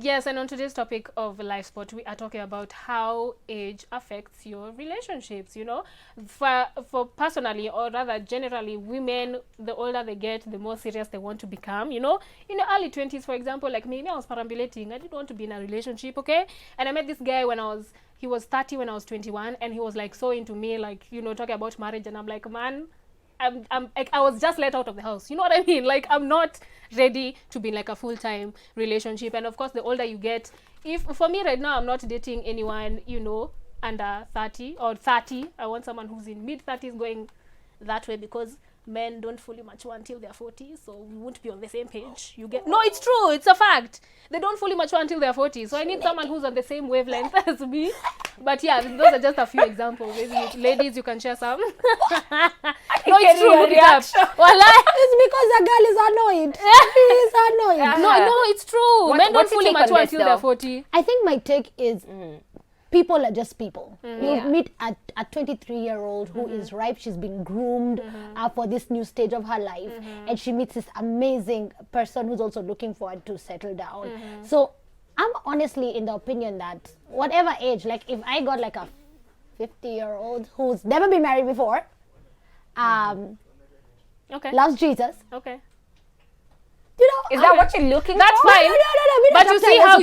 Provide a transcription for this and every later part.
Yes, and on today's topic of life sport, we are talking about how age affects your relationships. For personally, or rather generally, women, the older they get, the more serious they want to become. In the early 20s, for example, like me, I was perambulating. I didn't want to be in a relationship, okay? And I met this guy he was 30 when I was 21, and he was like so into me, like, talking about marriage, and I'm like, man, I was just let out of the house. You know what I mean? Like, I'm not ready to be in like a full-time relationship. And of course, the older you get, if for me right now, I'm not dating anyone, under 30 or 30. I want someone who's in mid-30s going that way, because men don't fully mature until they're 40, so we won't be on the same page. No, it's true. It's a fact. They don't fully mature until they're 40. So I need someone who's on the same wavelength as me. But yeah, those are just a few examples. Maybe ladies, you can share some. No, it's true. Look it up. It's because the girl is annoyed. She is annoyed. No, it's true. Men don't fully mature until they're 40. I think my take is people are just people. You meet a 23-year-old who is ripe. She's been groomed for this new stage of her life. And she meets this amazing person who's also looking forward to settle down. So I'm honestly in the opinion that whatever age, like if I got like a 50-year-old who's never been married before, loves Jesus. Okay. Is that what you're looking That's for? fine. No. But you see how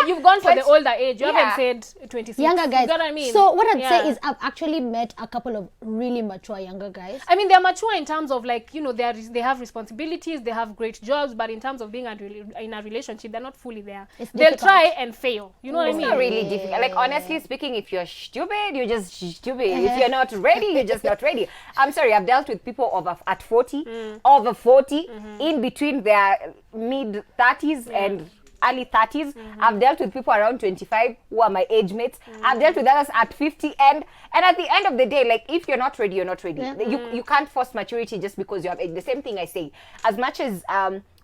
you've gone for the older age. You haven't said 26. Younger guys. You know what I mean? So what I'd say is I've actually met a couple of really mature younger guys. I mean, they're mature in terms of like, they have responsibilities, they have great jobs, but in terms of being in a relationship, they're not fully there. They'll try and fail. You know what I mean? It's not really difficult. Like, honestly speaking, if you're stupid, you're just stupid. If you're not ready, you're just not ready. I'm sorry, I've dealt with people at 40, over 40, in between their mid-30s and early 30s. I've dealt with people around 25 who are my age mates. I've dealt with others at 50, and at the end of the day, like, if you're not ready, you're not ready. You can't force maturity just because you have age. The same thing I say. As much as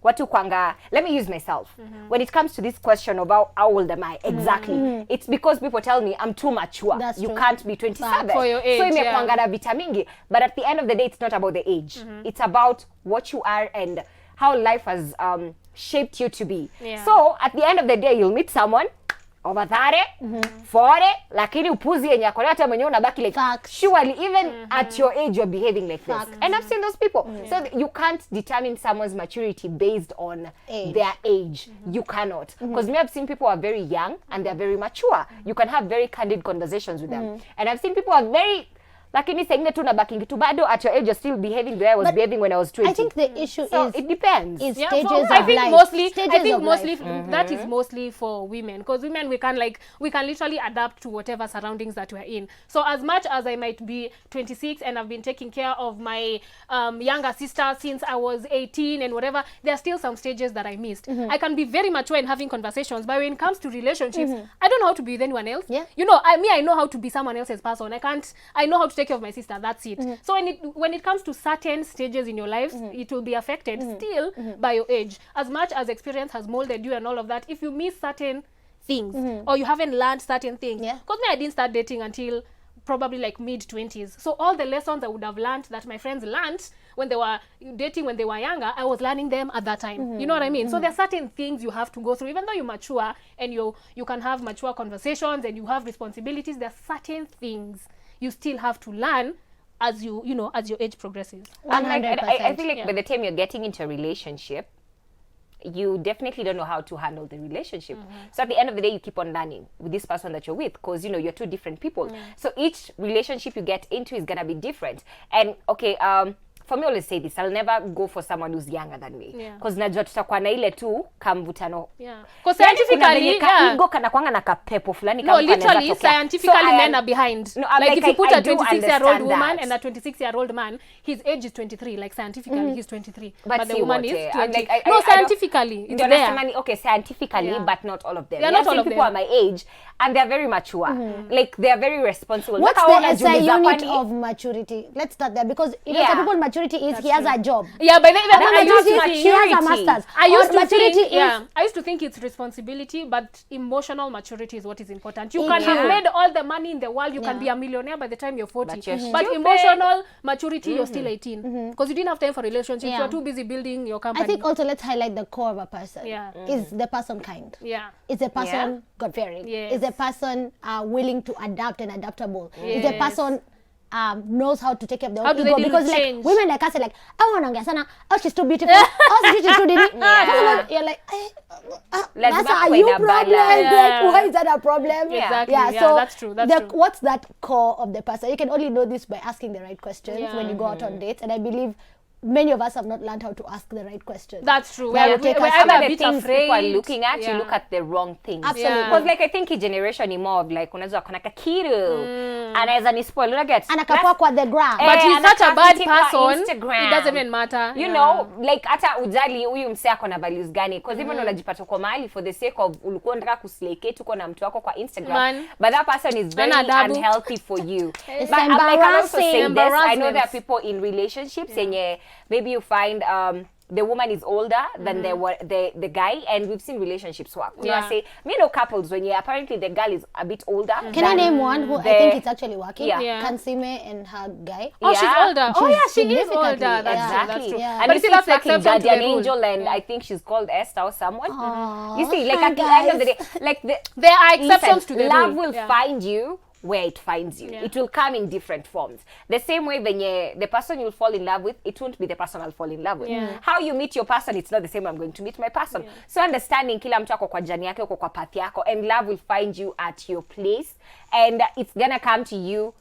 watu kwanga, let me use myself. When it comes to this question of how old am I exactly, it's because people tell me I'm too mature. That's you true. Can't be 27. For your age, so imekwanga na vita mingi. But at the end of the day, it's not about the age. It's about what you are and how life has shaped you to be. So at the end of the day, you'll meet someone over 30, 40, lakini upuzi yenye akona hata mwenyewe unabaki like, surely even at your age you're behaving like this. And I've seen those people. So you can't determine someone's maturity based on their age. You cannot. Because me, I've seen people who are very young and they're very mature. You can have very candid conversations with them. And I've seen people who are very, lakini sengine tu nabakingi tu bado at your age you're still behaving the way I was behaving when I was 20. I think the issue is it depends. Is Yeah, stages so of I think life. mostly Stages that is mostly for women, because women we can literally adapt to whatever surroundings that we're in. So as much as I might be 26 and I've been taking care of my younger sister since I was 18 and whatever, there are still some stages that I missed. I can be very mature in having conversations, but when it comes to relationships, I don't know how to be with anyone else. I know how to be someone else's person. I know how to take care of my sister. That's it. So when it comes to certain stages in your life, it will be affected still by your age. As much as experience has molded you and all of that, if you miss certain things or you haven't learned certain things, because I didn't start dating until probably like mid-20s. So all the lessons I would have learned that my friends learned when they were dating when they were younger, I was learning them at that time. You know what I mean? So there are certain things you have to go through. Even though you mature and you can have mature conversations and you have responsibilities, there are certain things you still have to learn as as your age progresses. And I feel like by the time you're getting into a relationship, you definitely don't know how to handle the relationship. So at the end of the day, you keep on learning with this person that you're with, because you're two different people. So each relationship you get into is gonna be different. And okay, for me, I always say this, I'll never go for someone who's younger than me, because najua tutakuwa na ile tu kamvutano. Because scientifically, ego kana kwanga na kapepo fulani kama literally scientifically men are behind. Like if you put a 26-year-old woman and a 26-year-old man, his age is 23. Like scientifically, he's 23, but the woman is 20. No, scientifically, it's there. Okay, scientifically, but not all of them. Not all of them. People are my age and they're very mature. Like they're very responsible. What's the SI unit of maturity? Let's start there, because some people mature maturity is he has a job. Yeah, but even I I used to not think, he has a master's. I used Or to maturity think, is yeah, I used to think it's responsibility, but emotional maturity is what is important. You can Yeah. have made all the money in the world, you can be a millionaire by the time you're 40. But you're But stupid. emotional maturity, you're still 18. Because you didn't have time for relationships, Yeah. you're too busy building your company. I think also let's highlight the core of a person. Yeah. Is the person kind? yeah. Is the person God-fearing? Yes. Is the person willing to adapt and adaptable? Is the Yes. person knows how to take care of their How own do they ego? deal Because with like change? women like us are like, I want to sana. Oh, she's too beautiful. Oh, she's too dini. First of all, you're like, Let's that's back a with you a problem. balance. Yeah. Like, why is that a problem? Exactly. Yeah. Yeah, So that's true. That's true. what's that core of the person? You can only know this by asking the right questions Yeah. when you go out on dates, and I believe many of us have not learned how to ask the right questions. That's true. That We're, will take we're us either Some a of the bit things afraid. people are looking at, Yeah. you look at the wrong things. Absolutely. Yeah. Because like I think hii generation ni more of like unaweza kuna kakiru anaweza ni spoil unaget Anakapua kwa the ground. But he's such a bad anakafiti kwa person, Instagram. it doesn't even matter. You Yeah. know, like hata ujali huyu msee ako na values gani because even unajipata kwa mahali for the sake of ulikuwa unataka kuslake tuko na mtu wako kwa Instagram, Man. but that person is very Hana adabu. unhealthy for you. It's But I'm like, I also say embarrassing. this, I know there are Embarrassment. people in relationships yenye maybe you find the woman is older than the guy, and we've seen relationships work. Yeah. I say, me know couples when apparently the girl is a bit older. Can I name one who I think it's actually working? Yeah. Yeah. Kansime and her guy. Oh, she's Yeah. older. She's Oh, yeah, she is significantly, older. That's yeah. true. That's Exactly. true. Yeah. And But you see, see that's the fucking exception to guardian the rule. angel, and I think she's called Esther or someone. Aw, You see, like hi, at the end of the day, guys. like There are exceptions to the love rule. will Yeah. find you where it finds you. Yeah. It will come in different forms. The same way when the person you'll fall in love with, it won't be the person I'll fall in love with. Yeah. How you meet your person, it's not the same I'm going to meet my person. Yeah. So understanding kila mtu ako kwa jani yake, uko kwa path yako, and love will find you at your place, and it's gonna come to you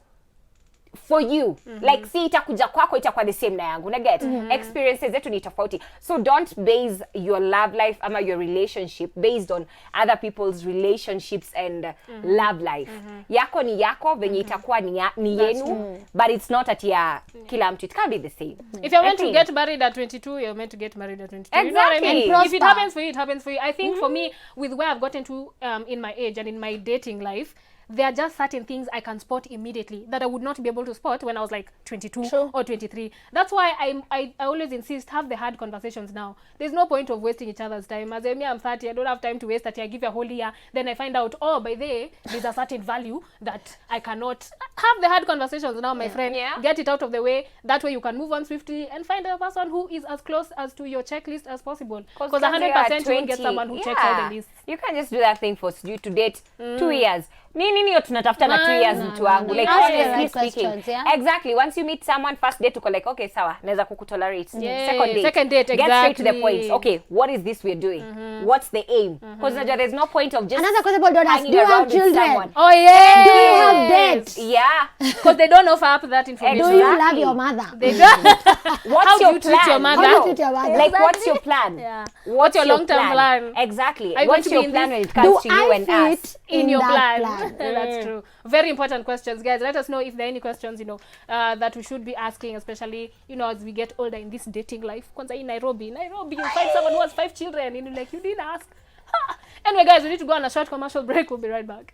for you. Like si itakuja kwako itakuwa the same na yangu na get experiences zetu ni tofauti, so don't base your love life ama your relationship based on other people's relationships and love life. Yako ni yako venye itakuwa ni yenu, but it's not at ya kila mtu, it can't be the same. If you're I meant to think. get married at 22, you're meant to get married at 22. You know what I Exactly. mean? And If it prosper. happens for you, it happens for you. I think for me, with where I've gotten to in my age and in my dating life, there are just certain things I can spot immediately that I would not be able to spot when I was like 22 True. or 23. That's why I always insist, have the hard conversations now. There's no point of wasting each other's time. As me, I'm 30, I don't have time to waste that. I give you a whole year, then I find out, oh, by the way, there's a certain value that I cannot. Have the hard conversations now, my friend. Yeah. Get it out of the way. That way you can move on swiftly and find a person who is as close as to your checklist as possible. Because 100% you won't get someone who checks all the lists. You can't just do that thing for you to date 2 years. Nini hiyo tunatafuta na 2 years mtu wangu. Like Ask the honestly right speaking. questions, yeah? Exactly. Once you meet someone first date uko like okay sawa naweza kukutolerate. Yeah, Second date. exactly. Get straight to the point. Okay, what is this we're doing? What's the aim? Because there's no point of just Another question people don't ask, hanging do you have around with children? someone. Oh, yeah. Do you have dates? Yeah. Because they don't offer up that information. Do you love Exactly. your mother? They don't. What's How do your you treat plan? your mother? How do you treat your mother? Like what's your plan? Yeah. What's your long-term plan? Exactly. Are you What's going to be your in plan this? when it comes Do to you I and fit us? In your that plan. That's true. Very important questions, guys. Let us know if there are any questions, that we should be asking, especially, as we get older in this dating life. Kwanza in Nairobi, you find someone who has 5 children, and you're like, you didn't ask. Anyway, guys, we need to go on a short commercial break. We'll be right back.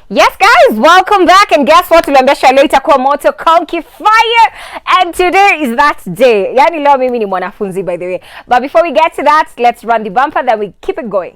Yes guys, welcome back, and guess what, tuliambia leo itakuwa moto conky fire, and today is that day. Yani leo mimi ni mwanafunzi by the way, but before we get to that, let's run the bumper, then we keep it going.